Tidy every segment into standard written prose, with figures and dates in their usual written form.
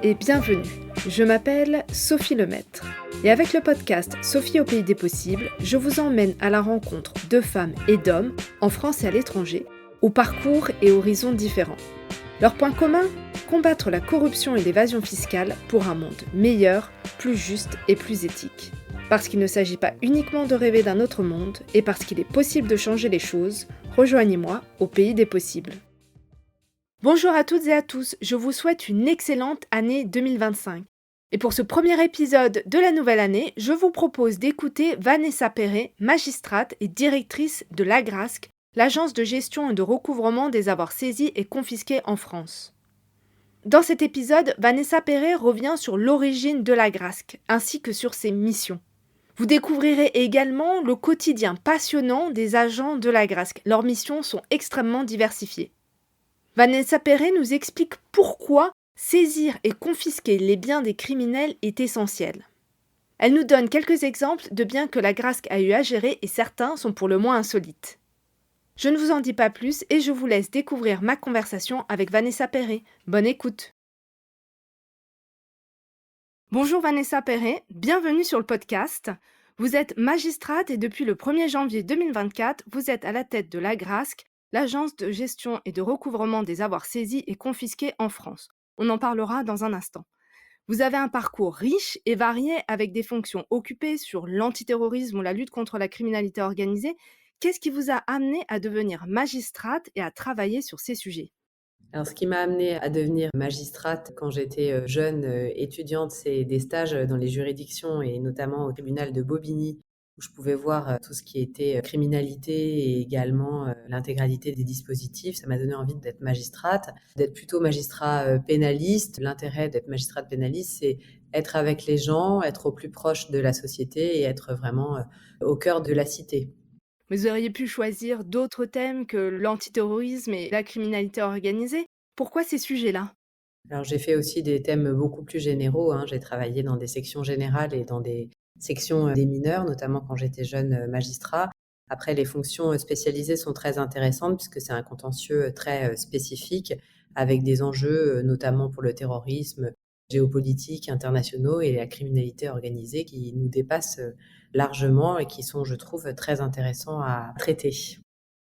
et bienvenue. Je m'appelle Sophie Lemaître et avec le podcast Sophie au pays des possibles, je vous emmène à la rencontre de femmes et d'hommes, en France et à l'étranger, aux parcours et horizons différents. Leur point commun ? Combattre la corruption et l'évasion fiscale pour un monde meilleur, plus juste et plus éthique. Parce qu'il ne s'agit pas uniquement de rêver d'un autre monde et parce qu'il est possible de changer les choses, rejoignez-moi au pays des possibles. Bonjour à toutes et à tous, je vous souhaite une excellente année 2025. Et pour ce premier épisode de la nouvelle année, je vous propose d'écouter Vanessa Perret, magistrate et directrice de l'Agrasc, l'agence de gestion et de recouvrement des avoirs saisis et confisqués en France. Dans cet épisode, Vanessa Perret revient sur l'origine de l'Agrasc, ainsi que sur ses missions. Vous découvrirez également le quotidien passionnant des agents de l'Agrasc. Leurs missions sont extrêmement diversifiées. Vanessa Perret nous explique pourquoi saisir et confisquer les biens des criminels est essentiel. Elle nous donne quelques exemples de biens que l'Agrasc a eu à gérer et certains sont pour le moins insolites. Je ne vous en dis pas plus et je vous laisse découvrir ma conversation avec Vanessa Perret. Bonne écoute. Bonjour Vanessa Perret, bienvenue sur le podcast. Vous êtes magistrate et depuis le 1er janvier 2024, vous êtes à la tête de l'Agrasc, l'agence de gestion et de recouvrement des avoirs saisis et confisqués en France. On en parlera dans un instant. Vous avez un parcours riche et varié avec des fonctions occupées sur l'antiterrorisme ou la lutte contre la criminalité organisée. Qu'est-ce qui vous a amené à devenir magistrate et à travailler sur ces sujets ? Alors, ce qui m'a amenée à devenir magistrate quand j'étais jeune étudiante, c'est des stages dans les juridictions et notamment au tribunal de Bobigny, où je pouvais voir tout ce qui était criminalité et également l'intégralité des dispositifs. Ça m'a donné envie d'être magistrate, d'être plutôt magistrat pénaliste. L'intérêt d'être magistrate pénaliste, c'est être avec les gens, être au plus proche de la société et être vraiment au cœur de la cité. Vous auriez pu choisir d'autres thèmes que l'antiterrorisme et la criminalité organisée. Pourquoi ces sujets-là ? Alors, j'ai fait aussi des thèmes beaucoup plus généraux, hein. J'ai travaillé dans des sections générales et dans des sections des mineurs, notamment quand j'étais jeune magistrat. Après, les fonctions spécialisées sont très intéressantes puisque c'est un contentieux très spécifique avec des enjeux notamment pour le terrorisme, géopolitique, internationaux et la criminalité organisée qui nous dépassent largement et qui sont, je trouve, très intéressants à traiter.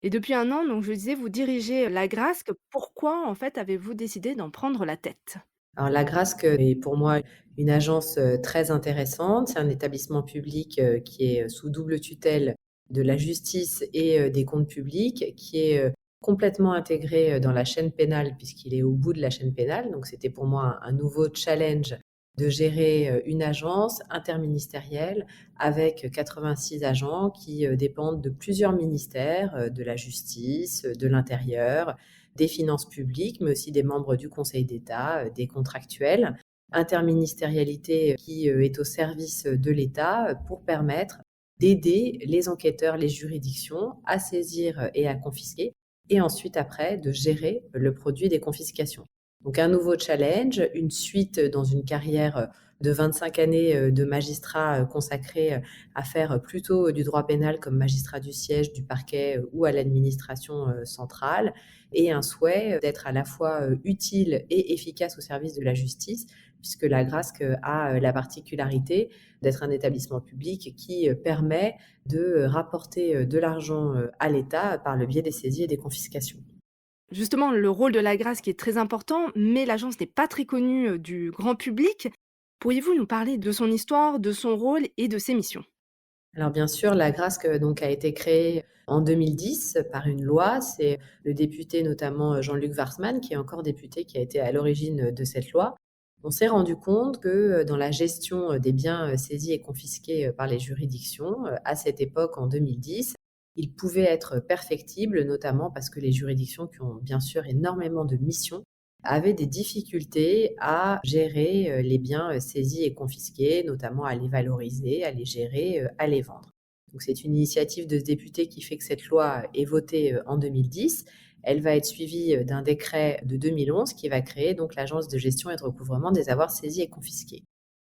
Et depuis un an, donc je disais, vous dirigez l'Agrasc. Pourquoi, en fait, avez-vous décidé d'en prendre la tête ? Alors l'Agrasc est pour moi une agence très intéressante. C'est un établissement public qui est sous double tutelle de la justice et des comptes publics, qui est complètement intégré dans la chaîne pénale puisqu'il est au bout de la chaîne pénale. Donc c'était pour moi un nouveau challenge de gérer une agence interministérielle avec 86 agents qui dépendent de plusieurs ministères, de la justice, de l'intérieur, des finances publiques, mais aussi des membres du Conseil d'État, des contractuels. Interministérialité qui est au service de l'État pour permettre d'aider les enquêteurs, les juridictions à saisir et à confisquer, et ensuite après de gérer le produit des confiscations. Donc un nouveau challenge, une suite dans une carrière de 25 années de magistrat consacré à faire plutôt du droit pénal comme magistrat du siège, du parquet ou à l'administration centrale, et un souhait d'être à la fois utile et efficace au service de la justice, puisque l'Agrasc a la particularité d'être un établissement public qui permet de rapporter de l'argent à l'État par le biais des saisies et des confiscations. Justement, le rôle de l'Agrasc est très important, mais l'agence n'est pas très connue du grand public. Pourriez-vous nous parler de son histoire, de son rôle et de ses missions ? Alors bien sûr, l'Agrasc donc a été créée en 2010 par une loi. C'est le député notamment Jean-Luc Warsmann, qui est encore député, qui a été à l'origine de cette loi. On s'est rendu compte que dans la gestion des biens saisis et confisqués par les juridictions, à cette époque, en 2010, il pouvait être perfectible, notamment parce que les juridictions, qui ont bien sûr énormément de missions, avaient des difficultés à gérer les biens saisis et confisqués, notamment à les valoriser, à les gérer, à les vendre. Donc c'est une initiative de ce député qui fait que cette loi est votée en 2010. Elle va être suivie d'un décret de 2011 qui va créer donc l'Agence de gestion et de recouvrement des avoirs saisis et confisqués.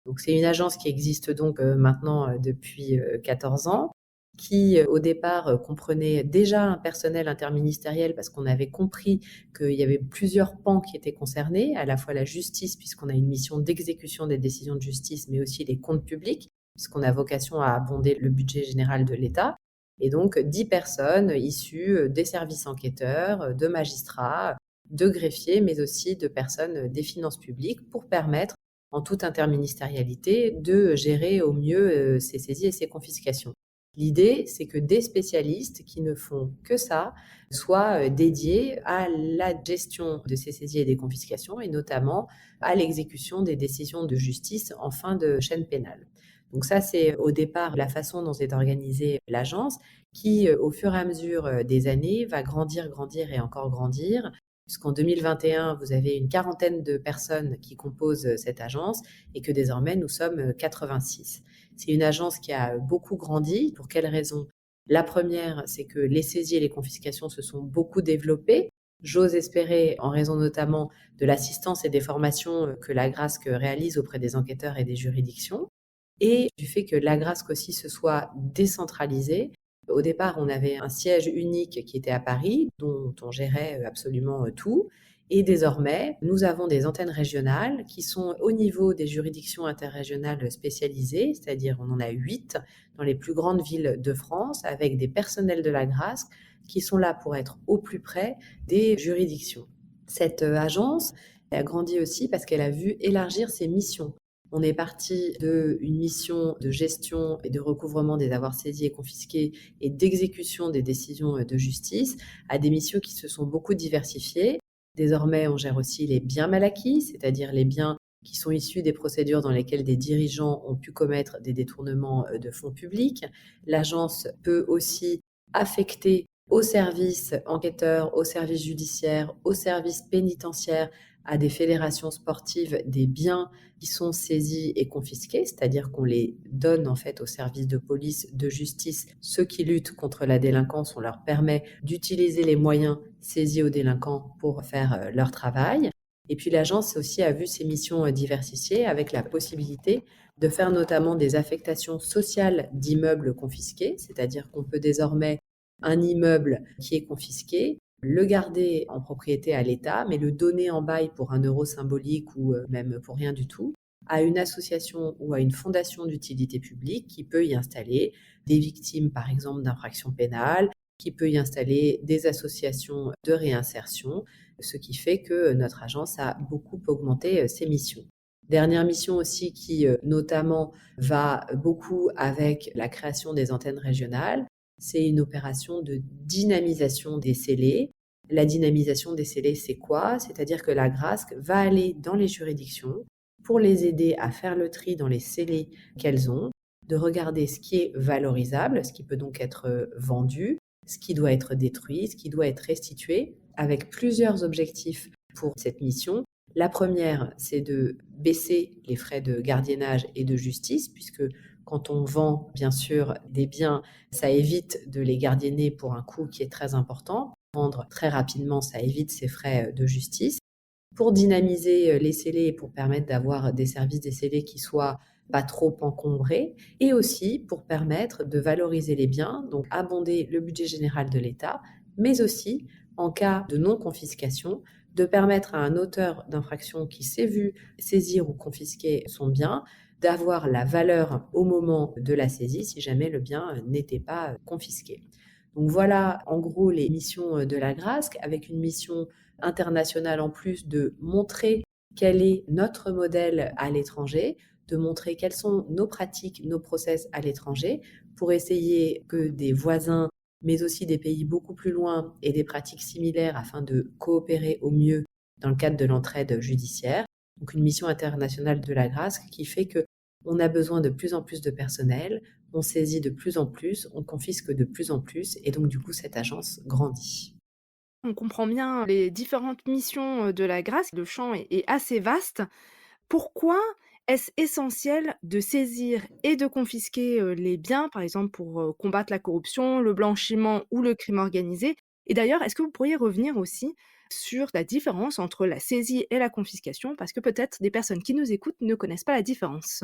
Donc c'est une agence qui existe donc maintenant depuis 14 ans. qui, au départ, comprenait déjà un personnel interministériel parce qu'on avait compris qu'il y avait plusieurs pans qui étaient concernés, à la fois la justice, puisqu'on a une mission d'exécution des décisions de justice, mais aussi les comptes publics, puisqu'on a vocation à abonder le budget général de l'État. Et donc 10 personnes issues, des services enquêteurs, de magistrats, de greffiers, mais aussi de personnes, des finances publiques pour permettre, en toute interministérialité, de gérer au mieux, ces saisies et ces confiscations. L'idée, c'est que des spécialistes qui ne font que ça soient dédiés à la gestion de ces saisies et des confiscations et notamment à l'exécution des décisions de justice en fin de chaîne pénale. Donc ça, c'est au départ la façon dont est organisée l'agence qui, au fur et à mesure des années, va grandir, grandir et encore grandir. Puisqu'en 2021, vous avez une quarantaine de personnes qui composent cette agence et que désormais, nous sommes 86. C'est une agence qui a beaucoup grandi. Pour quelles raisons? La première, c'est que les saisies et les confiscations se sont beaucoup développées. J'ose espérer, en raison notamment de l'assistance et des formations que l'Agrasc réalise auprès des enquêteurs et des juridictions, et du fait que l'Agrasc aussi se soit décentralisée. Au départ, on avait un siège unique qui était à Paris, dont on gérait absolument tout. Et désormais, nous avons des antennes régionales qui sont au niveau des juridictions interrégionales spécialisées, c'est-à-dire on en a 8 dans les plus grandes villes de France, avec des personnels de l'Agrasc qui sont là pour être au plus près des juridictions. Cette agence a grandi aussi parce qu'elle a vu élargir ses missions. On est parti d'une mission de gestion et de recouvrement des avoirs saisis et confisqués et d'exécution des décisions de justice à des missions qui se sont beaucoup diversifiées. Désormais, on gère aussi les biens mal acquis, c'est-à-dire les biens qui sont issus des procédures dans lesquelles des dirigeants ont pu commettre des détournements de fonds publics. L'agence peut aussi affecter aux services enquêteurs, aux services judiciaires, aux services pénitentiaires, à des fédérations sportives des biens qui sont saisis et confisqués, c'est-à-dire qu'on les donne en fait aux services de police, de justice, ceux qui luttent contre la délinquance, on leur permet d'utiliser les moyens saisis aux délinquants pour faire leur travail. Et puis l'agence aussi a vu ses missions diversifiées avec la possibilité de faire notamment des affectations sociales d'immeubles confisqués, c'est-à-dire qu'on peut désormais un immeuble qui est confisqué, le garder en propriété à l'État, mais le donner en bail pour 1 euro symbolique ou même pour rien du tout, à une association ou à une fondation d'utilité publique qui peut y installer des victimes, par exemple, d'infractions pénales, qui peut y installer des associations de réinsertion, ce qui fait que notre agence a beaucoup augmenté ses missions. Dernière mission aussi qui notamment va beaucoup avec la création des antennes régionales, c'est une opération de dynamisation des scellés. La dynamisation des scellés, c'est quoi? C'est-à-dire que l'Agrasc va aller dans les juridictions pour les aider à faire le tri dans les scellés qu'elles ont, de regarder ce qui est valorisable, ce qui peut donc être vendu, ce qui doit être détruit, ce qui doit être restitué, avec plusieurs objectifs pour cette mission. La première, c'est de baisser les frais de gardiennage et de justice, puisque quand on vend, bien sûr, des biens, ça évite de les gardienner pour un coût qui est très important. Vendre très rapidement, ça évite ces frais de justice. Pour dynamiser les scellés et pour permettre d'avoir des services des scellés qui soient pas trop encombrés, et aussi pour permettre de valoriser les biens, donc abonder le budget général de l'État, mais aussi, en cas de non-confiscation, de permettre à un auteur d'infraction qui s'est vu saisir ou confisquer son bien d'avoir la valeur au moment de la saisie si jamais le bien n'était pas confisqué. Donc voilà en gros les missions de l'Agrasc, avec une mission internationale en plus de montrer quel est notre modèle à l'étranger, de montrer quelles sont nos pratiques, nos process à l'étranger, pour essayer que des voisins, mais aussi des pays beaucoup plus loin, aient des pratiques similaires afin de coopérer au mieux dans le cadre de l'entraide judiciaire. Donc une mission internationale de l'Agrasc qui fait que on a besoin de plus en plus de personnel, on saisit de plus en plus, on confisque de plus en plus, et donc du coup cette agence grandit. On comprend bien les différentes missions, de la grâce. Le champ est assez vaste. Pourquoi est-ce essentiel de saisir et de confisquer, les biens, par exemple pour, combattre la corruption, le blanchiment ou le crime organisé? Et d'ailleurs, est-ce que vous pourriez revenir aussi sur la différence entre la saisie et la confiscation? Parce que peut-être des personnes qui nous écoutent ne connaissent pas la différence.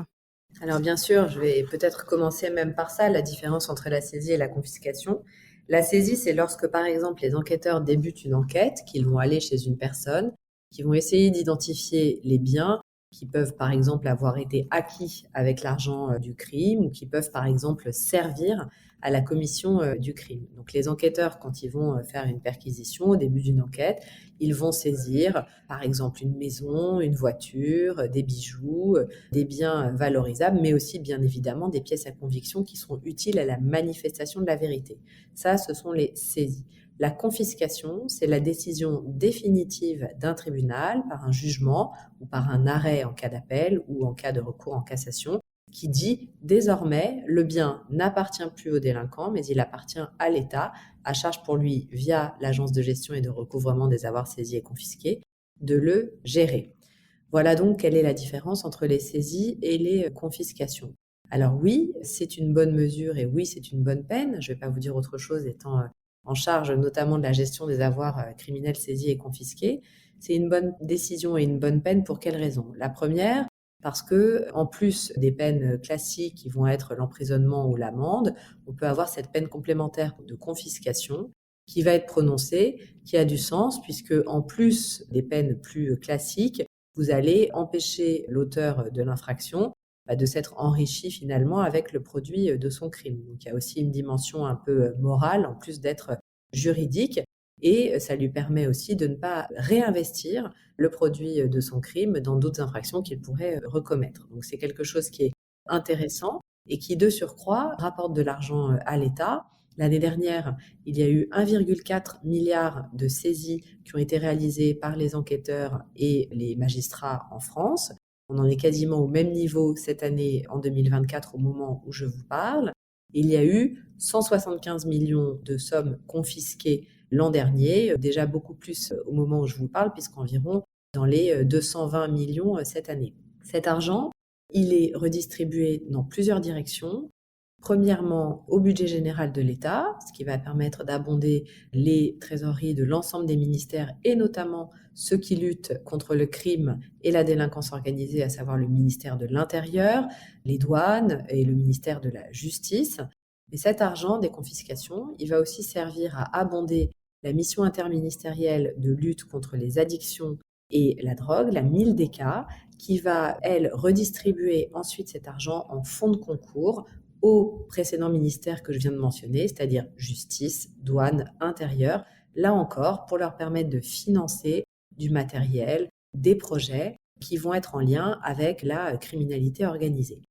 Alors bien sûr, je vais peut-être commencer même par ça, la différence entre la saisie et la confiscation. La saisie, c'est lorsque, par exemple, les enquêteurs débutent une enquête, qu'ils vont aller chez une personne, qui vont essayer d'identifier les biens qui peuvent, par exemple, avoir été acquis avec l'argent du crime ou qui peuvent, par exemple, servir à la commission du crime. Donc les enquêteurs, quand ils vont faire une perquisition au début d'une enquête, ils vont saisir, par exemple, une maison, une voiture, des bijoux, des biens valorisables, mais aussi bien évidemment des pièces à conviction qui seront utiles à la manifestation de la vérité. Ça, ce sont les saisies. La confiscation, c'est la décision définitive d'un tribunal par un jugement ou par un arrêt en cas d'appel ou en cas de recours en cassation qui dit désormais le bien n'appartient plus au délinquant mais il appartient à l'État, à charge pour lui via l'agence de gestion et de recouvrement des avoirs saisis et confisqués de le gérer. Voilà donc quelle est la différence entre les saisies et les confiscations. Alors oui, c'est une bonne mesure et oui, c'est une bonne peine. Je ne vais pas vous dire autre chose étant en charge notamment de la gestion des avoirs criminels saisis et confisqués. C'est une bonne décision et une bonne peine pour quelles raisons? La première, parce que en plus des peines classiques qui vont être l'emprisonnement ou l'amende, on peut avoir cette peine complémentaire de confiscation qui va être prononcée, qui a du sens puisque en plus des peines plus classiques, vous allez empêcher l'auteur de l'infraction de s'être enrichi finalement avec le produit de son crime. Donc il y a aussi une dimension un peu morale en plus d'être juridique et ça lui permet aussi de ne pas réinvestir le produit de son crime dans d'autres infractions qu'il pourrait recommettre. Donc c'est quelque chose qui est intéressant et qui de surcroît rapporte de l'argent à l'État. L'année dernière, il y a eu 1,4 milliard de saisies qui ont été réalisées par les enquêteurs et les magistrats en France. On en est quasiment au même niveau cette année en 2024 au moment où je vous parle. Il y a eu 175 millions de sommes confisquées l'an dernier, déjà beaucoup plus au moment où je vous parle, puisqu'environ dans les 220 millions cette année. Cet argent, il est redistribué dans plusieurs directions. Premièrement, au budget général de l'État, ce qui va permettre d'abonder les trésoreries de l'ensemble des ministères et notamment ceux qui luttent contre le crime et la délinquance organisée, à savoir le ministère de l'Intérieur, les douanes et le ministère de la Justice. Mais cet argent des confiscations, il va aussi servir à abonder la mission interministérielle de lutte contre les addictions et la drogue, la MILDECA, qui va, elle, redistribuer ensuite cet argent en fonds de concours aux précédents ministères que je viens de mentionner, c'est-à-dire justice, douane, intérieur, là encore, pour leur permettre de financer du matériel, des projets qui vont être en lien avec la criminalité organisée.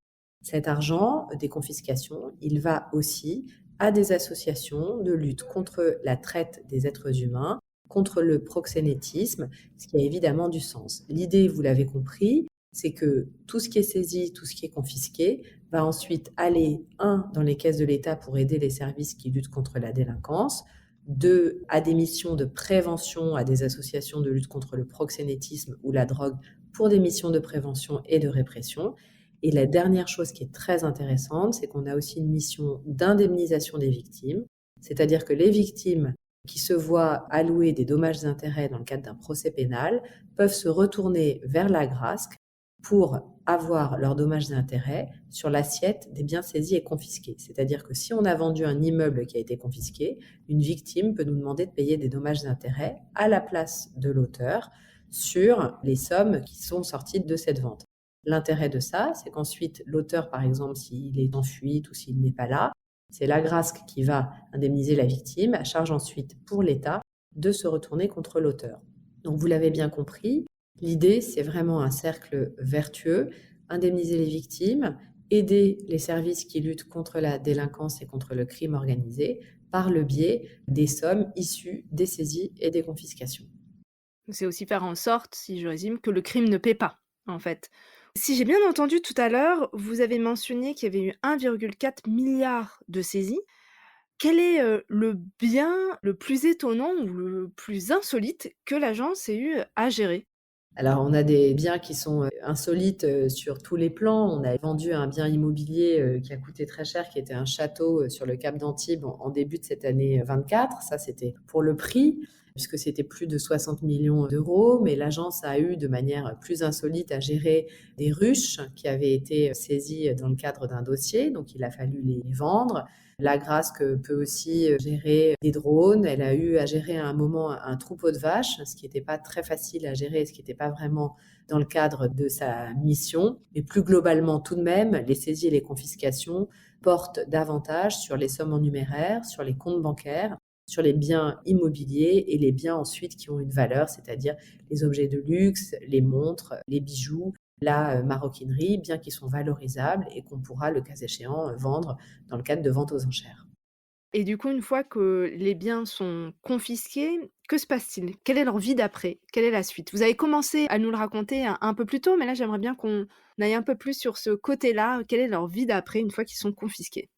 Cet argent des confiscations, il va aussi à des associations de lutte contre la traite des êtres humains, contre le proxénétisme, ce qui a évidemment du sens. L'idée, vous l'avez compris, c'est que tout ce qui est saisi, tout ce qui est confisqué, va ensuite aller, un, dans les caisses de l'État pour aider les services qui luttent contre la délinquance, deux, à des missions de prévention, à des associations de lutte contre le proxénétisme ou la drogue pour des missions de prévention et de répression. Et la dernière chose qui est très intéressante, c'est qu'on a aussi une mission d'indemnisation des victimes, c'est-à-dire que les victimes qui se voient allouer des dommages et intérêts dans le cadre d'un procès pénal peuvent se retourner vers l'Agrasc pour avoir leurs dommages et intérêts sur l'assiette des biens saisis et confisqués. C'est-à-dire que si on a vendu un immeuble qui a été confisqué, une victime peut nous demander de payer des dommages et intérêts à la place de l'auteur sur les sommes qui sont sorties de cette vente. L'intérêt de ça, c'est qu'ensuite, l'auteur, par exemple, s'il est en fuite ou s'il n'est pas là, c'est l'Agrasc qui va indemniser la victime, à charge ensuite pour l'État de se retourner contre l'auteur. Donc vous l'avez bien compris, l'idée c'est vraiment un cercle vertueux, indemniser les victimes, aider les services qui luttent contre la délinquance et contre le crime organisé par le biais des sommes issues des saisies et des confiscations. C'est aussi faire en sorte, si je résume, que le crime ne paie pas, en fait. Si j'ai bien entendu tout à l'heure, vous avez mentionné qu'il y avait eu 1,4 milliard de saisies. Quel est, le bien le plus étonnant ou le plus insolite que l'agence ait eu à gérer? Alors, on a des biens qui sont insolites sur tous les plans. On a vendu un bien immobilier qui a coûté très cher, qui était un château sur le Cap d'Antibes en début de cette année 24. Ça, c'était pour le prix, puisque c'était plus de 60 millions d'euros. Mais l'agence a eu, de manière plus insolite, à gérer des ruches qui avaient été saisies dans le cadre d'un dossier. Donc, il a fallu les vendre. L'Agrasc peut aussi gérer des drones. Elle a eu à gérer à un moment un troupeau de vaches, ce qui n'était pas très facile à gérer, ce qui n'était pas vraiment dans le cadre de sa mission. Mais plus globalement, tout de même, les saisies et les confiscations portent davantage sur les sommes en numéraire, sur les comptes bancaires, sur les biens immobiliers et les biens ensuite qui ont une valeur, c'est-à-dire les objets de luxe, les montres, les bijoux, la maroquinerie, biens qui sont valorisables et qu'on pourra, le cas échéant, vendre dans le cadre de vente aux enchères. Et du coup, une fois que les biens sont confisqués, que se passe-t-il? Quelle est leur vie d'après? Quelle est la suite? Vous avez commencé à nous le raconter un peu plus tôt, mais là, j'aimerais bien qu'on aille un peu plus sur ce côté-là. Quelle est leur vie d'après une fois qu'ils sont confisqués?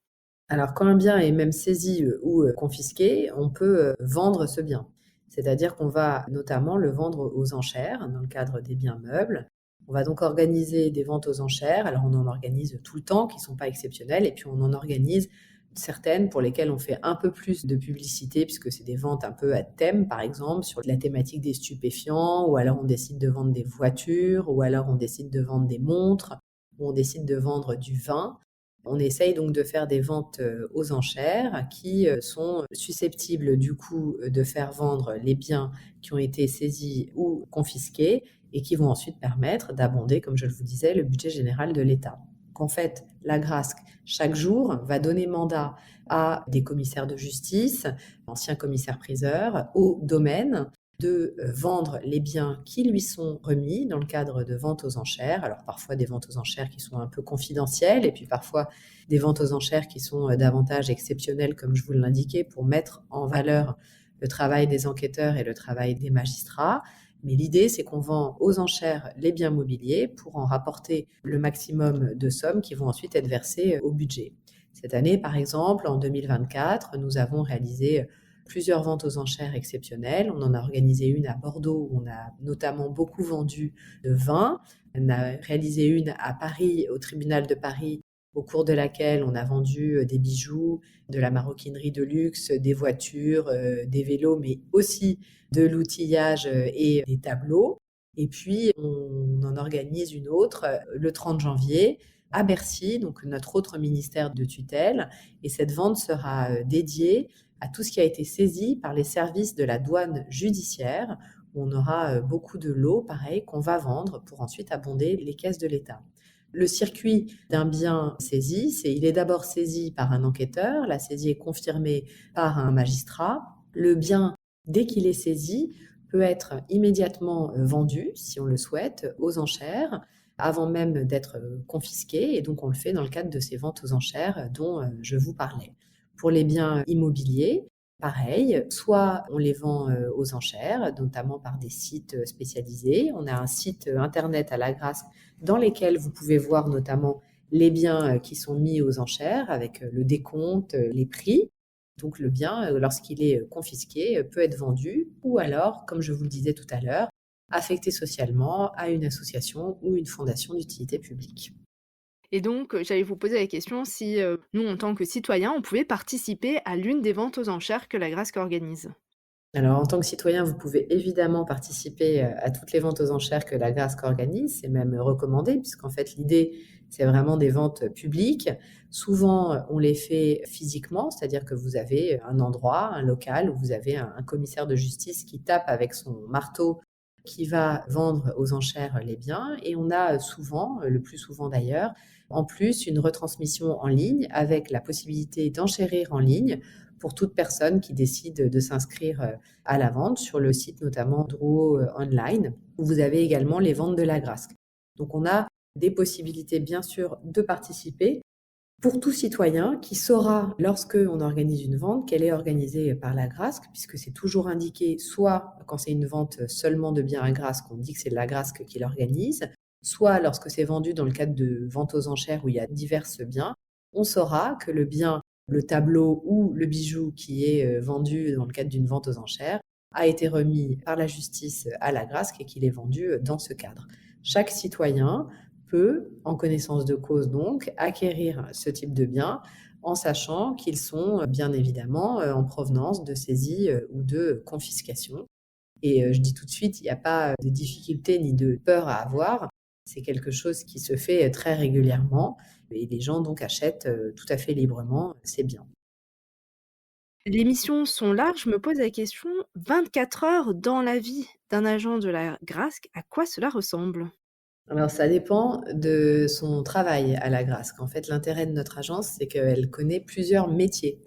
Alors, quand un bien est même saisi ou confisqué, on peut vendre ce bien. C'est-à-dire qu'on va notamment le vendre aux enchères dans le cadre des biens meubles. On va donc organiser des ventes aux enchères. Alors, on en organise tout le temps, qui ne sont pas exceptionnelles, et puis on en organise certaines pour lesquelles on fait un peu plus de publicité, puisque c'est des ventes un peu à thème, par exemple, sur la thématique des stupéfiants, ou alors on décide de vendre des voitures, ou alors on décide de vendre des montres, ou on décide de vendre du vin. On essaye donc de faire des ventes aux enchères qui sont susceptibles du coup de faire vendre les biens qui ont été saisis ou confisqués et qui vont ensuite permettre d'abonder, comme je le vous disais, le budget général de l'État. En fait, l'Agrasc, chaque jour, va donner mandat à des commissaires de justice, anciens commissaires-priseurs, au domaine de vendre les biens qui lui sont remis dans le cadre de ventes aux enchères. Alors parfois des ventes aux enchères qui sont un peu confidentielles et puis parfois des ventes aux enchères qui sont davantage exceptionnelles, comme je vous l'indiquais, pour mettre en valeur le travail des enquêteurs et le travail des magistrats. Mais l'idée, c'est qu'on vend aux enchères les biens mobiliers pour en rapporter le maximum de sommes qui vont ensuite être versées au budget. Cette année, par exemple, en 2024, nous avons réalisé plusieurs ventes aux enchères exceptionnelles. On en a organisé une à Bordeaux où on a notamment beaucoup vendu de vin. On a réalisé une à Paris, au tribunal de Paris, au cours de laquelle on a vendu des bijoux, de la maroquinerie de luxe, des voitures, des vélos, mais aussi de l'outillage et des tableaux. Et puis, on en organise une autre le 30 janvier à Bercy, donc notre autre ministère de tutelle. Et cette vente sera dédiée à tout ce qui a été saisi par les services de la douane judiciaire, où on aura beaucoup de lots, pareil, qu'on va vendre pour ensuite abonder les caisses de l'État. Le circuit d'un bien saisi, il est d'abord saisi par un enquêteur, la saisie est confirmée par un magistrat. Le bien, dès qu'il est saisi, peut être immédiatement vendu, si on le souhaite, aux enchères, avant même d'être confisqué, et donc on le fait dans le cadre de ces ventes aux enchères dont je vous parlais. Pour les biens immobiliers, pareil, soit on les vend aux enchères, notamment par des sites spécialisés. On a un site internet à l'Agrasc dans lesquels vous pouvez voir notamment les biens qui sont mis aux enchères avec le décompte, les prix. Donc le bien, lorsqu'il est confisqué, peut être vendu ou alors, comme je vous le disais tout à l'heure, affecté socialement à une association ou une fondation d'utilité publique. Et donc, j'allais vous poser la question si, nous, en tant que citoyens, on pouvait participer à l'une des ventes aux enchères que l'Agrasc organise? Alors, en tant que citoyen, vous pouvez évidemment participer à toutes les ventes aux enchères que l'Agrasc organise. C'est même recommandé, puisqu'en fait, l'idée, c'est vraiment des ventes publiques. Souvent, on les fait physiquement, c'est-à-dire que vous avez un endroit, un local, où vous avez un commissaire de justice qui tape avec son marteau, qui va vendre aux enchères les biens. Et on a souvent, le plus souvent d'ailleurs, en plus, une retransmission en ligne avec la possibilité d'enchérir en ligne pour toute personne qui décide de s'inscrire à la vente sur le site notamment Drouot Online, où vous avez également les ventes de l'Agrasc. Donc on a des possibilités bien sûr de participer pour tout citoyen qui saura, lorsque on organise une vente, qu'elle est organisée par l'Agrasc, puisque c'est toujours indiqué, soit quand c'est une vente seulement de biens Agrasc, on dit que c'est l'Agrasc qui l'organise, soit lorsque c'est vendu dans le cadre de vente aux enchères où il y a divers biens, on saura que le bien, le tableau ou le bijou qui est vendu dans le cadre d'une vente aux enchères a été remis par la justice à l'Agrasc et qu'il est vendu dans ce cadre. Chaque citoyen peut, en connaissance de cause donc, acquérir ce type de biens en sachant qu'ils sont bien évidemment en provenance de saisie ou de confiscation. Et je dis tout de suite, il n'y a pas de difficulté ni de peur à avoir. C'est quelque chose qui se fait très régulièrement et les gens donc achètent tout à fait librement ces biens. Les missions sont larges, je me pose la question, 24 heures dans la vie d'un agent de la Grasc, à quoi cela ressemble? Alors ça dépend de son travail à l'Agrasc. En fait, l'intérêt de notre agence, c'est qu'elle connaît plusieurs métiers.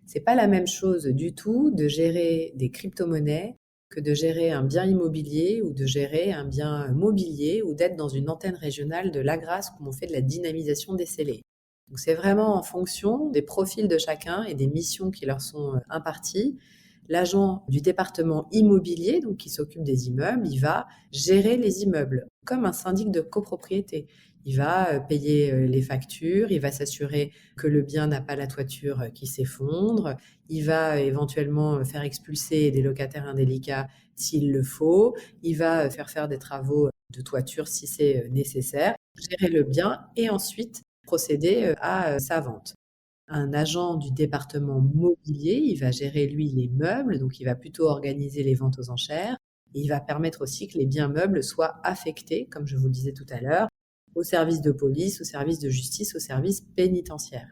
C'est pas la même chose du tout de gérer des crypto-monnaies que de gérer un bien immobilier ou de gérer un bien mobilier ou d'être dans une antenne régionale de l'Agrasc où on fait de la dynamisation des scellés. Donc c'est vraiment en fonction des profils de chacun et des missions qui leur sont imparties. L'agent du département immobilier, donc qui s'occupe des immeubles, il va gérer les immeubles comme un syndic de copropriété. Il va payer les factures, il va s'assurer que le bien n'a pas la toiture qui s'effondre, il va éventuellement faire expulser des locataires indélicats s'il le faut, il va faire des travaux de toiture si c'est nécessaire, gérer le bien et ensuite procéder à sa vente. Un agent du département mobilier, il va gérer lui les meubles, donc il va plutôt organiser les ventes aux enchères. Et il va permettre aussi que les biens meubles soient affectés, comme je vous le disais tout à l'heure, au service de police, au service de justice, au service pénitentiaire.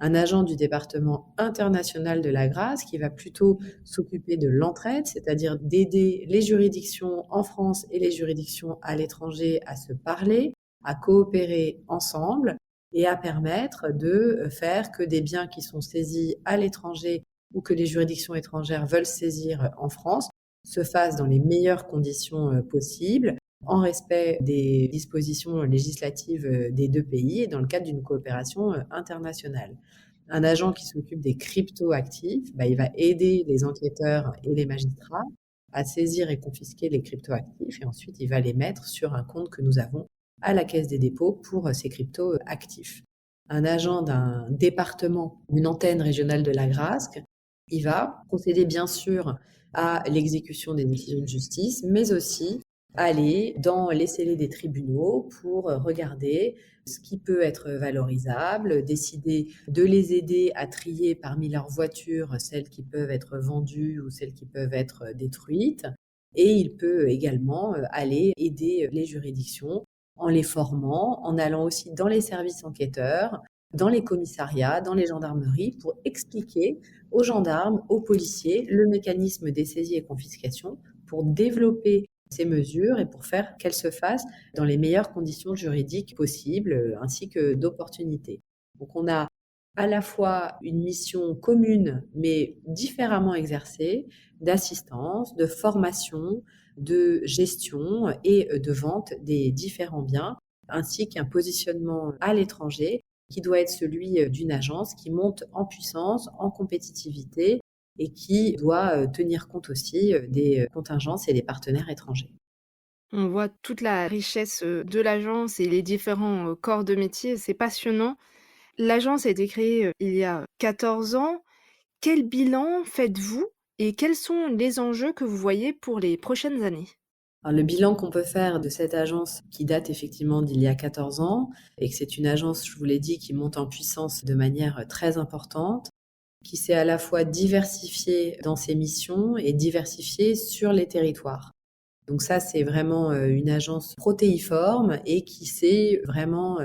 Un agent du département international de la grâce qui va plutôt s'occuper de l'entraide, c'est-à-dire d'aider les juridictions en France et les juridictions à l'étranger à se parler, à coopérer ensemble et à permettre de faire que des biens qui sont saisis à l'étranger ou que les juridictions étrangères veulent saisir en France se fassent dans les meilleures conditions possibles, en respect des dispositions législatives des deux pays et dans le cadre d'une coopération internationale. Un agent qui s'occupe des cryptoactifs, il va aider les enquêteurs et les magistrats à saisir et confisquer les cryptoactifs et ensuite il va les mettre sur un compte que nous avons à la Caisse des dépôts pour ces crypto-actifs. Un agent d'un département, d'une antenne régionale de la Grasc, il va procéder bien sûr à l'exécution des décisions de justice, mais aussi aller dans les scellés des tribunaux pour regarder ce qui peut être valorisable, décider de les aider à trier parmi leurs voitures celles qui peuvent être vendues ou celles qui peuvent être détruites. Et il peut également aller aider les juridictions en les formant, en allant aussi dans les services enquêteurs, dans les commissariats, dans les gendarmeries, pour expliquer aux gendarmes, aux policiers, le mécanisme des saisies et confiscations, pour développer ces mesures et pour faire qu'elles se fassent dans les meilleures conditions juridiques possibles, ainsi que d'opportunités. Donc on a à la fois une mission commune, mais différemment exercée, d'assistance, de formation, de gestion et de vente des différents biens, ainsi qu'un positionnement à l'étranger qui doit être celui d'une agence qui monte en puissance, en compétitivité et qui doit tenir compte aussi des contingences et des partenaires étrangers. On voit toute la richesse, de l'agence et les différents, corps de métier, c'est passionnant. L'agence a été créée, il y a 14 ans. Quel bilan faites-vous et quels sont les enjeux que vous voyez pour les prochaines années? Alors, le bilan qu'on peut faire de cette agence qui date effectivement d'il y a 14 ans et que c'est une agence, je vous l'ai dit, qui monte en puissance de manière très importante, qui s'est à la fois diversifiée dans ses missions et diversifiée sur les territoires. Donc ça, c'est vraiment une agence protéiforme et qui s'est vraiment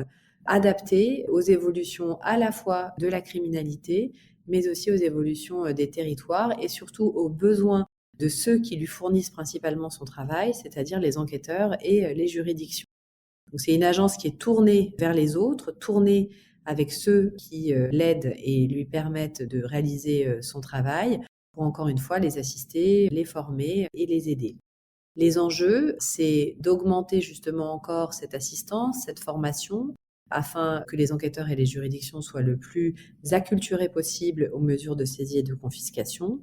adaptée aux évolutions à la fois de la criminalité, mais aussi aux évolutions des territoires et surtout aux besoins de ceux qui lui fournissent principalement son travail, c'est-à-dire les enquêteurs et les juridictions. Donc c'est une agence qui est tournée vers les autres, tournée avec ceux qui l'aident et lui permettent de réaliser son travail pour encore une fois les assister, les former et les aider. Les enjeux, c'est d'augmenter justement encore cette assistance, cette formation, afin que les enquêteurs et les juridictions soient le plus acculturés possible aux mesures de saisie et de confiscation.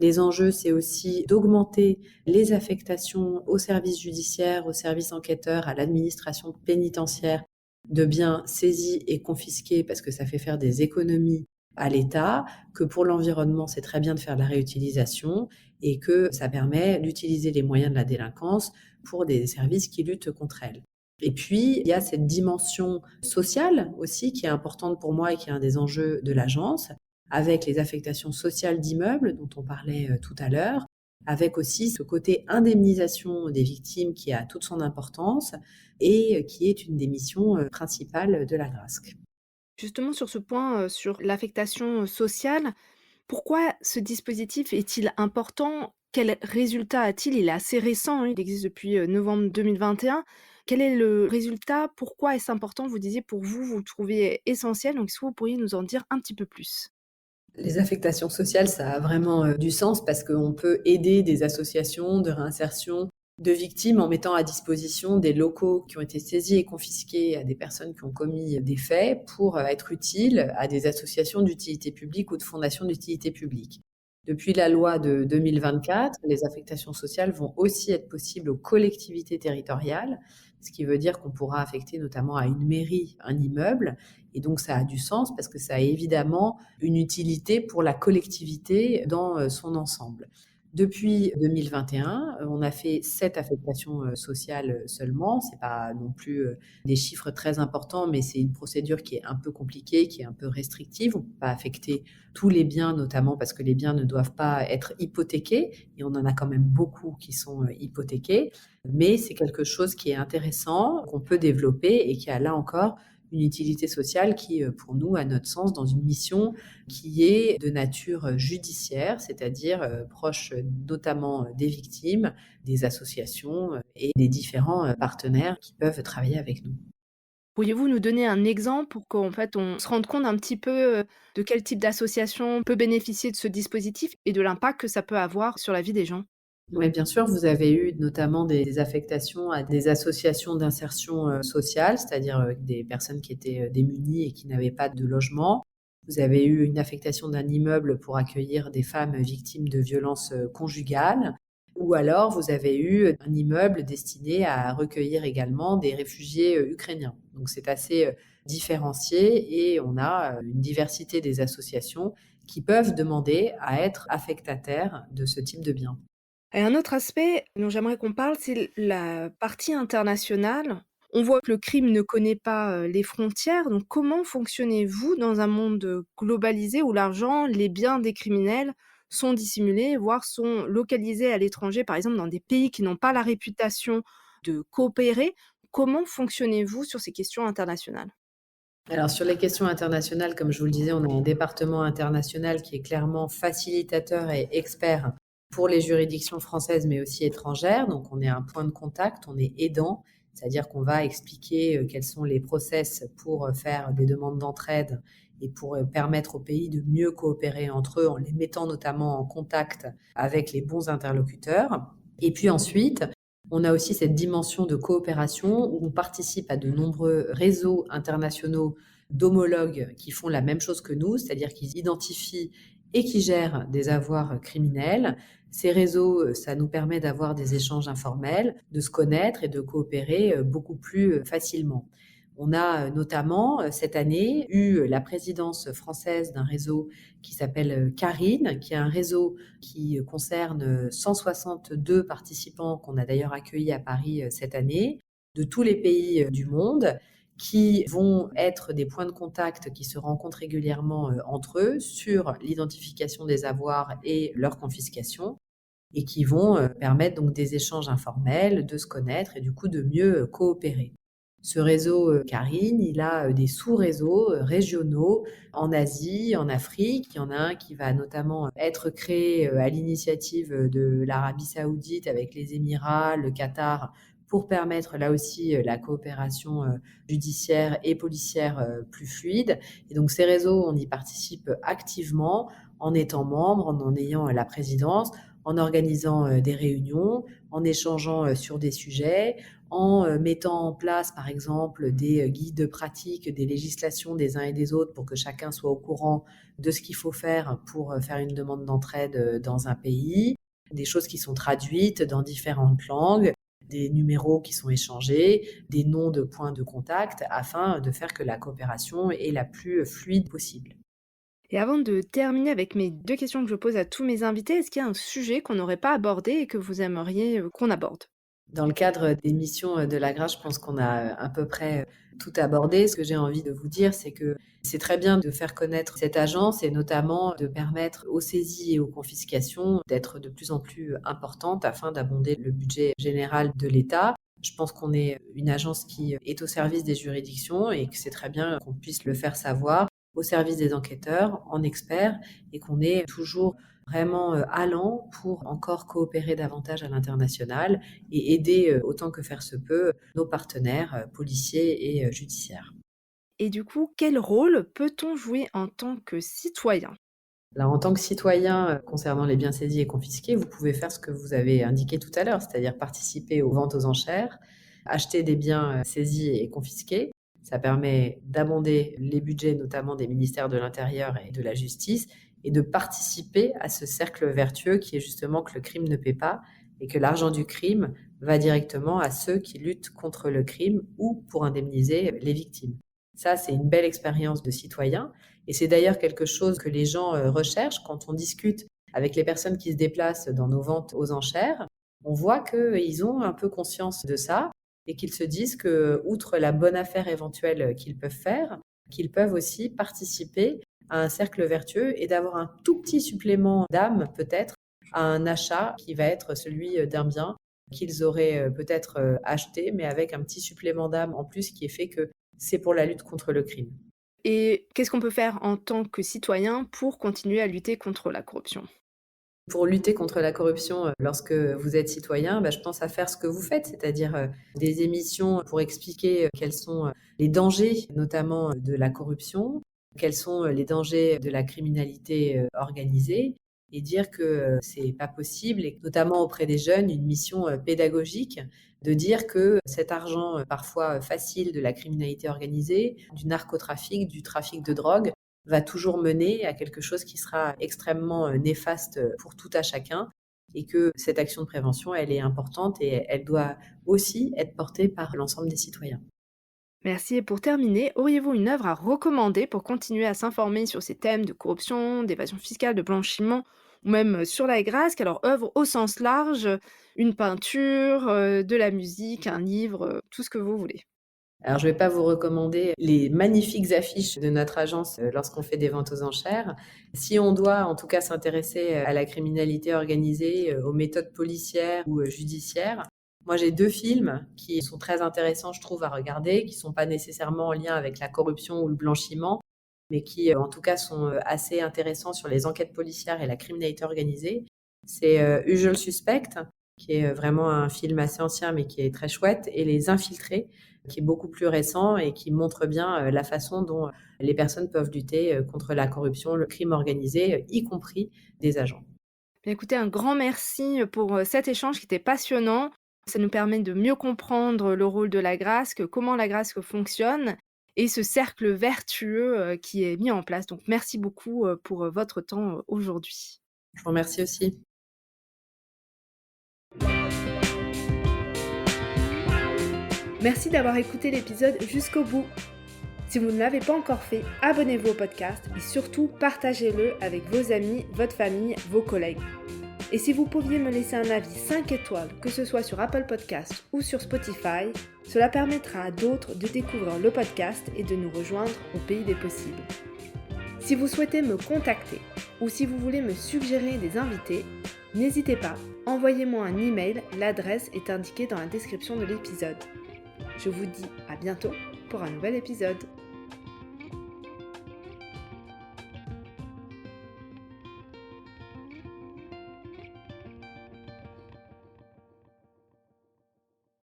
Les enjeux, c'est aussi d'augmenter les affectations aux services judiciaires, aux services enquêteurs, à l'administration pénitentiaire de biens saisis et confisqués parce que ça fait faire des économies à l'État, que pour l'environnement, c'est très bien de faire de la réutilisation et que ça permet d'utiliser les moyens de la délinquance pour des services qui luttent contre elle. Et puis, il y a cette dimension sociale aussi qui est importante pour moi et qui est un des enjeux de l'agence, avec les affectations sociales d'immeubles dont on parlait tout à l'heure, avec aussi ce côté indemnisation des victimes qui a toute son importance et qui est une des missions principales de la GRASC. Justement sur ce point, sur l'affectation, sociale, pourquoi ce dispositif est-il important? Quel résultat a-t-il? Il est assez récent, hein, il existe depuis, novembre 2021. Quel est le résultat? Pourquoi est-ce important? Vous disiez pour vous, vous le trouvez essentiel, donc est-ce que vous pourriez nous en dire un petit peu plus? Les affectations sociales, ça a vraiment du sens parce qu'on peut aider des associations de réinsertion de victimes en mettant à disposition des locaux qui ont été saisis et confisqués à des personnes qui ont commis des faits pour être utiles à des associations d'utilité publique ou de fondations d'utilité publique. Depuis la loi de 2024, les affectations sociales vont aussi être possibles aux collectivités territoriales, ce qui veut dire qu'on pourra affecter notamment à une mairie un immeuble. Et donc ça a du sens parce que ça a évidemment une utilité pour la collectivité dans son ensemble. Depuis 2021, on a fait 7 affectations sociales seulement. C'est pas non plus des chiffres très importants, mais c'est une procédure qui est un peu compliquée, qui est un peu restrictive. On ne peut pas affecter tous les biens, notamment parce que les biens ne doivent pas être hypothéqués, et on en a quand même beaucoup qui sont hypothéqués. Mais c'est quelque chose qui est intéressant, qu'on peut développer et qui a là encore une utilité sociale qui, pour nous, a notre sens dans une mission qui est de nature judiciaire, c'est-à-dire proche notamment des victimes, des associations et des différents partenaires qui peuvent travailler avec nous. Pourriez-vous nous donner un exemple pour qu'en fait on se rende compte un petit peu, de quel type d'association peut bénéficier de ce dispositif et de l'impact que ça peut avoir sur la vie des gens? Oui, bien sûr, vous avez eu notamment des affectations à des associations d'insertion sociale, c'est-à-dire des personnes qui étaient démunies et qui n'avaient pas de logement. Vous avez eu une affectation d'un immeuble pour accueillir des femmes victimes de violences conjugales. Ou alors, vous avez eu un immeuble destiné à recueillir également des réfugiés ukrainiens. Donc, c'est assez différencié et on a une diversité des associations qui peuvent demander à être affectataires de ce type de biens. Et un autre aspect dont j'aimerais qu'on parle, c'est la partie internationale. On voit que le crime ne connaît pas, les frontières, donc comment fonctionnez-vous dans un monde, globalisé où l'argent, les biens des criminels sont dissimulés, voire sont localisés à l'étranger, par exemple dans des pays qui n'ont pas la réputation de coopérer? Comment fonctionnez-vous sur ces questions internationales? Alors sur les questions internationales, comme je vous le disais, on a un département international qui est clairement facilitateur et expert pour les juridictions françaises, mais aussi étrangères. Donc on est un point de contact, on est aidant, c'est-à-dire qu'on va expliquer quels sont les process pour faire des demandes d'entraide et pour permettre aux pays de mieux coopérer entre eux en les mettant notamment en contact avec les bons interlocuteurs. Et puis ensuite, on a aussi cette dimension de coopération où on participe à de nombreux réseaux internationaux d'homologues qui font la même chose que nous, c'est-à-dire qu'ils identifient et qui gèrent des avoirs criminels. Ces réseaux, ça nous permet d'avoir des échanges informels, de se connaître et de coopérer beaucoup plus facilement. On a notamment cette année eu la présidence française d'un réseau qui s'appelle Carine, qui est un réseau qui concerne 162 participants qu'on a d'ailleurs accueillis à Paris cette année, de tous les pays du monde, qui vont être des points de contact qui se rencontrent régulièrement entre eux sur l'identification des avoirs et leur confiscation et qui vont permettre donc des échanges informels, de se connaître et du coup de mieux coopérer. Ce réseau Carine, il a des sous-réseaux régionaux en Asie, en Afrique. Il y en a un qui va notamment être créé à l'initiative de l'Arabie saoudite avec les Émirats, le Qatar, pour permettre là aussi la coopération judiciaire et policière plus fluide. Et donc ces réseaux, on y participe activement en étant membre, en ayant la présidence, en organisant des réunions, en échangeant sur des sujets, en mettant en place, par exemple, des guides de pratique, des législations des uns et des autres pour que chacun soit au courant de ce qu'il faut faire pour faire une demande d'entraide dans un pays, des choses qui sont traduites dans différentes langues, des numéros qui sont échangés, des noms de points de contact, afin de faire que la coopération est la plus fluide possible. Et avant de terminer avec mes 2 questions que je pose à tous mes invités, est-ce qu'il y a un sujet qu'on n'aurait pas abordé et que vous aimeriez, qu'on aborde? Dans le cadre des missions, de la grâce, je pense qu'on a, à peu près, tout abordé. Ce que j'ai envie de vous dire, c'est que c'est très bien de faire connaître cette agence et notamment de permettre aux saisies et aux confiscations d'être de plus en plus importantes afin d'abonder le budget général de l'État. Je pense qu'on est une agence qui est au service des juridictions et que c'est très bien qu'on puisse le faire savoir au service des enquêteurs, en experts et qu'on est toujours vraiment, allant pour encore coopérer davantage à l'international et aider, autant que faire se peut, nos partenaires, policiers et judiciaires. Et du coup, quel rôle peut-on jouer en tant que citoyen? Alors en tant que citoyen, concernant les biens saisis et confisqués, vous pouvez faire ce que vous avez indiqué tout à l'heure, c'est-à-dire participer aux ventes aux enchères, acheter des biens, saisis et confisqués. Ça permet d'abonder les budgets, notamment des ministères de l'Intérieur et de la Justice et de participer à ce cercle vertueux qui est justement que le crime ne paie pas et que l'argent du crime va directement à ceux qui luttent contre le crime ou pour indemniser les victimes. Ça, c'est une belle expérience de citoyen et c'est d'ailleurs quelque chose que les gens, recherchent quand on discute avec les personnes qui se déplacent dans nos ventes aux enchères. On voit qu'ils ont un peu conscience de ça et qu'ils se disent que, outre la bonne affaire éventuelle qu'ils peuvent faire, qu'ils peuvent aussi participer à un cercle vertueux et d'avoir un tout petit supplément d'âme peut-être à un achat qui va être celui, d'un bien qu'ils auraient, peut-être, acheté, mais avec un petit supplément d'âme en plus qui est fait que c'est pour la lutte contre le crime. Et qu'est-ce qu'on peut faire en tant que citoyen pour continuer à lutter contre la corruption? Pour lutter contre la corruption, lorsque vous êtes citoyen, bah, je pense à faire ce que vous faites, c'est-à-dire, des émissions pour expliquer, quels sont, les dangers, notamment, de la corruption, quels sont, les dangers de la criminalité, organisée et dire que, c'est pas possible et notamment auprès des jeunes, une mission, pédagogique de dire que cet argent, parfois, facile de la criminalité organisée, du narcotrafic, du trafic de drogue, va toujours mener à quelque chose qui sera extrêmement, néfaste, pour tout à chacun et que cette action de prévention, elle est importante et elle doit aussi être portée par l'ensemble des citoyens. Merci et pour terminer, auriez-vous une œuvre à recommander pour continuer à s'informer sur ces thèmes de corruption, d'évasion fiscale, de blanchiment ou même, sur la Grasque? Alors œuvre au sens large, une peinture, de la musique, un livre, tout ce que vous voulez. Alors je ne vais pas vous recommander les magnifiques affiches de notre agence, lorsqu'on fait des ventes aux enchères. Si on doit en tout cas s'intéresser, à la criminalité organisée, aux méthodes policières ou, judiciaires, moi j'ai 2 films qui sont très intéressants je trouve à regarder, qui sont pas nécessairement en lien avec la corruption ou le blanchiment, mais qui, en tout cas sont, assez intéressants sur les enquêtes policières et la criminalité organisée. C'est, Usual Suspect, qui est, vraiment un film assez ancien mais qui est très chouette et Les Infiltrés, qui est beaucoup plus récent et qui montre bien, la façon dont, les personnes peuvent lutter, contre la corruption, le crime organisé, y compris des agents. Bien écoutez, un grand merci, pour, cet échange qui était passionnant. Ça nous permet de mieux comprendre le rôle de la Grasque, comment la Grasque fonctionne et ce cercle vertueux, qui est mis en place. Donc merci beaucoup, pour, votre temps, aujourd'hui. Je vous remercie aussi. Merci d'avoir écouté l'épisode jusqu'au bout. Si vous ne l'avez pas encore fait, abonnez-vous au podcast et surtout partagez-le avec vos amis, votre famille, vos collègues. Et si vous pouviez me laisser un avis 5 étoiles, que ce soit sur Apple Podcasts ou sur Spotify, cela permettra à d'autres de découvrir le podcast et de nous rejoindre au pays des possibles. Si vous souhaitez me contacter ou si vous voulez me suggérer des invités, n'hésitez pas, envoyez-moi un email, l'adresse est indiquée dans la description de l'épisode. Je vous dis à bientôt pour un nouvel épisode.